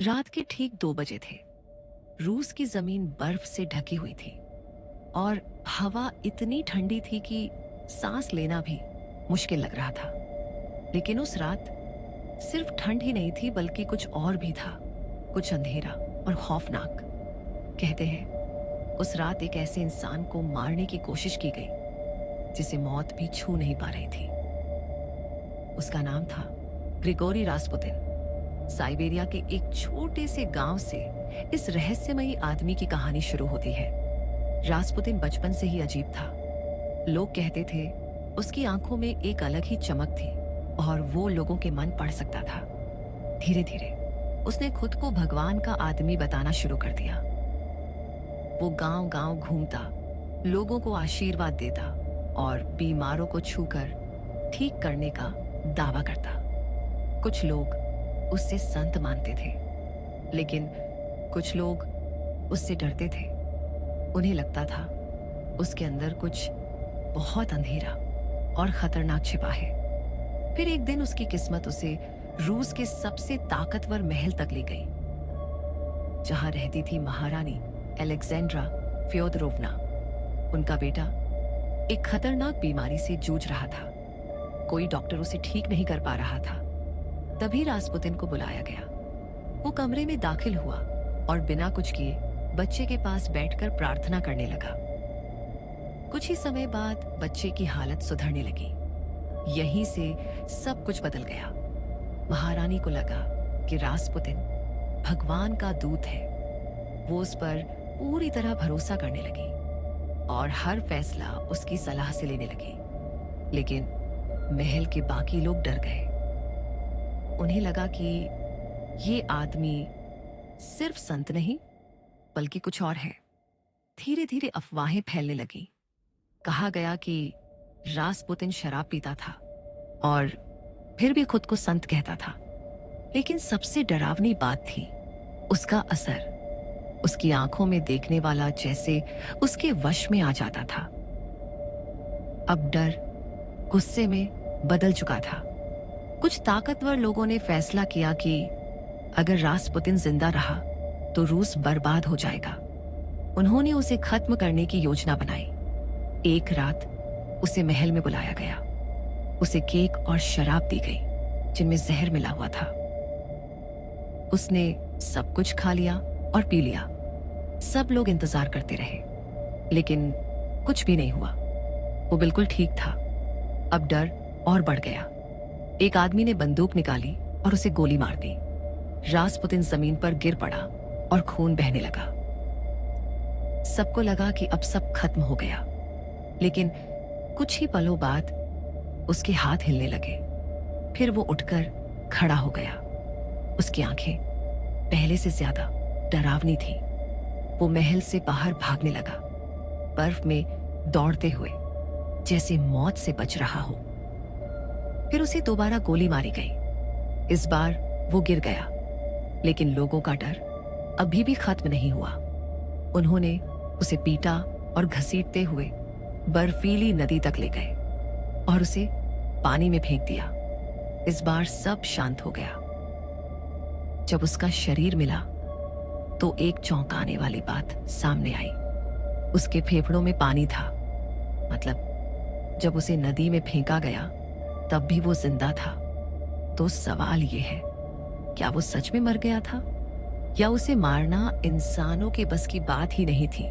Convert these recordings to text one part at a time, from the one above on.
रात के ठीक 2 बजे थे। रूस की जमीन बर्फ से ढकी हुई थी और हवा इतनी ठंडी थी कि सांस लेना भी मुश्किल लग रहा था। लेकिन उस रात सिर्फ ठंड ही नहीं थी, बल्कि कुछ और भी था, कुछ अंधेरा और खौफनाक। कहते हैं उस रात एक ऐसे इंसान को मारने की कोशिश की गई जिसे मौत भी छू नहीं पा रही थी। उसका नाम था ग्रिगोरी रास्पुतिन। साइबेरिया के एक छोटे से गांव से इस रहस्यमयी आदमी की कहानी शुरू होती है। रास्पुतिन बचपन से ही अजीब था। लोग कहते थे उसकी आंखों में एक अलग ही चमक थी और वो लोगों के मन पढ़ सकता था। धीरे धीरे उसने खुद को भगवान का आदमी बताना शुरू कर दिया। वो गांव गांव घूमता, लोगों को आशीर्वाद देता और बीमारों को छूकर ठीक करने का दावा करता। कुछ लोग उससे संत मानते थे, लेकिन कुछ लोग उससे डरते थे। उन्हें लगता था उसके अंदर कुछ बहुत अंधेरा और खतरनाक छिपा है। फिर एक दिन उसकी किस्मत उसे रूस के सबसे ताकतवर महल तक ले गई, जहां रहती थी महारानी अलेक्जेंड्रा फ्योदरोवना। उनका बेटा एक खतरनाक बीमारी से जूझ रहा था। कोई डॉक्टर उसे ठीक नहीं कर पा रहा था। तभी रास्पुतिन को बुलाया गया। वो कमरे में दाखिल हुआ और बिना कुछ किए बच्चे के पास बैठकर प्रार्थना करने लगा। कुछ ही समय बाद बच्चे की हालत सुधरने लगी। यहीं से सब कुछ बदल गया। महारानी को लगा कि रास्पुतिन भगवान का दूत है। वो उस पर पूरी तरह भरोसा करने लगी और हर फैसला उसकी सलाह से लेने लगी। लेकिन महल के बाकी लोग डर गए। उन्हें लगा कि ये आदमी सिर्फ संत नहीं, बल्कि कुछ और है। धीरे धीरे अफवाहें फैलने लगी। कहा गया कि रास्पुतिन शराब पीता था और फिर भी खुद को संत कहता था। लेकिन सबसे डरावनी बात थी उसका असर। उसकी आंखों में देखने वाला जैसे उसके वश में आ जाता था। अब डर गुस्से में बदल चुका था। कुछ ताकतवर लोगों ने फैसला किया कि अगर रास्पुतिन जिंदा रहा तो रूस बर्बाद हो जाएगा। उन्होंने उसे खत्म करने की योजना बनाई। एक रात उसे महल में बुलाया गया। उसे केक और शराब दी गई जिनमें जहर मिला हुआ था। उसने सब कुछ खा लिया और पी लिया। सब लोग इंतजार करते रहे, लेकिन कुछ भी नहीं हुआ। वो बिल्कुल ठीक था। अब डर और बढ़ गया। एक आदमी ने बंदूक निकाली और उसे गोली मार दी। रास्पुतिन जमीन पर गिर पड़ा और खून बहने लगा। सबको लगा कि अब सब खत्म हो गया। लेकिन कुछ ही पलों बाद उसके हाथ हिलने लगे। फिर वो उठकर खड़ा हो गया। उसकी आंखें पहले से ज्यादा डरावनी थी। वो महल से बाहर भागने लगा, बर्फ में दौड़ते हुए, जैसे मौत से बच रहा हो। फिर उसे दोबारा गोली मारी गई। इस बार वो गिर गया, लेकिन लोगों का डर अभी भी खत्म नहीं हुआ। उन्होंने उसे पीटा और घसीटते हुए बर्फीली नदी तक ले गए और उसे पानी में फेंक दिया। इस बार सब शांत हो गया। जब उसका शरीर मिला तो एक चौंकाने वाली बात सामने आई। उसके फेफड़ों में पानी था। मतलब जब उसे नदी में फेंका गया तब भी वो जिंदा था। तो सवाल ये है, क्या वो सच में मर गया था या उसे मारना इंसानों के बस की बात ही नहीं थी?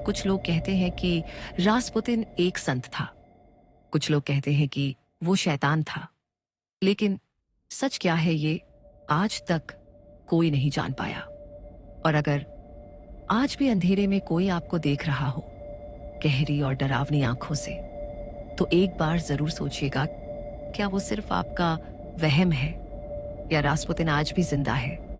कुछ लोग कहते हैं कि रास्पुतिन एक संत था। कुछ लोग कहते हैं कि वो शैतान था। लेकिन सच क्या है ये आज तक कोई नहीं जान पाया। और अगर आज भी अंधेरे में कोई आपको देख रहा हो, गहरी और डरावनी आंखों से, तो एक बार जरूर सोचिएगा, क्या वो सिर्फ आपका वहम है या रास्पुतिन आज भी जिंदा है?